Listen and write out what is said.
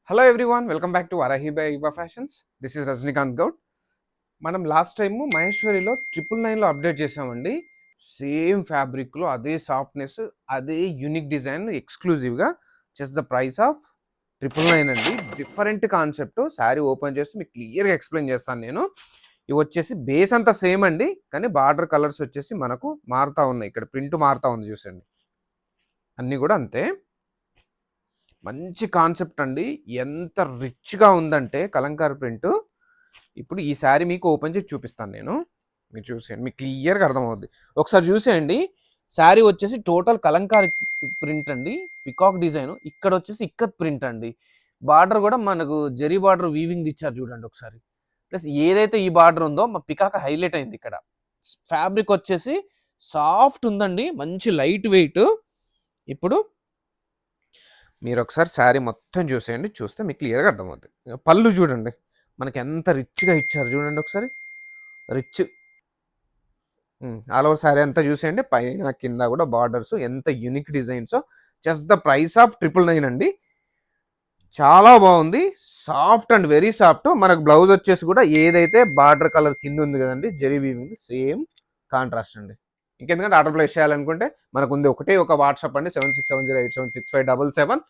Hello everyone, welcome back to Varahi by Yuva fashions. This is Rajinikanth Goud. మనం last time మహేశ్వరిలో 999లో update చేసామండి. సేమ్ ఫ్యాబ్రిక్లో అదే సాఫ్ట్నెస్, అదే యూనిక్ డిజైన్ ఎక్స్క్లూజివ్గా జస్ట్ ద ప్రైస్ ఆఫ్ 999 అండి. Different concept. శారీ ఓపెన్ చేసి మీకు క్లియర్గా ఎక్స్ప్లెయిన్ చేస్తాను నేను. ఇవి వచ్చేసి బేస్ అంతా సేమ్ అండి, కానీ బార్డర్ కలర్స్ వచ్చేసి మనకు మారుతూ ఉన్నాయి. ఇక్కడ ప్రింట్ మారుతూ ఉంది చూసండి, అన్నీ కూడా అంతే. మంచి కాన్సెప్ట్ అండి. ఎంత రిచ్గా ఉందంటే కలంకారీ ప్రింట్. ఇప్పుడు ఈ శారీ మీకు ఓపెన్ చేసి చూపిస్తాను నేను. మీరు చూసేయండి, మీకు క్లియర్గా అర్థమవుద్ది. ఒకసారి చూసేయండి. శారీ వచ్చేసి టోటల్ కలంకారీ ప్రింట్ అండి, పికాక్ డిజైన్. ఇక్కడ వచ్చేసి ఇక్కత్ ప్రింట్ అండి. బార్డర్ కూడా మనకు జరీ బార్డర్ వీవింగ్ ఇచ్చారు చూడండి ఒకసారి. ప్లస్ ఏదైతే ఈ బార్డర్ ఉందో మా పికాక్ హైలైట్ అయింది ఇక్కడ. ఫ్యాబ్రిక్ వచ్చేసి సాఫ్ట్ ఉందండి, మంచి లైట్ వెయిట్. ఇప్పుడు మీరు ఒకసారి శారీ మొత్తం చూసేయండి, చూస్తే మీకు క్లియర్గా అర్థమవుతుంది. పళ్ళు చూడండి మనకి ఎంత రిచ్గా ఇచ్చారు చూడండి ఒకసారి. రిచ్ ఆల్ ఓవర్ శారీ అంతా చూసేయండి, పైన కింద కూడా బార్డర్స్ ఎంత unique designs. Just the price of 999 అండి. చాలా బాగుంది, సాఫ్ట్ అండ్ వెరీ సాఫ్ట్. మనకు బ్లౌజ్ వచ్చేసి కూడా ఏదైతే బార్డర్ కలర్ కింద ఉంది కదండి, జరీ వీవింగ్ సేమ్ కాంట్రాస్ట్ అండి. ఇంకెందుకంటే ఆర్డర్ ప్లేస్ చేయాలనుకుంటే మనకు ఉంది ఒకటే ఒక వాట్సాప్ అండి, 7670876577.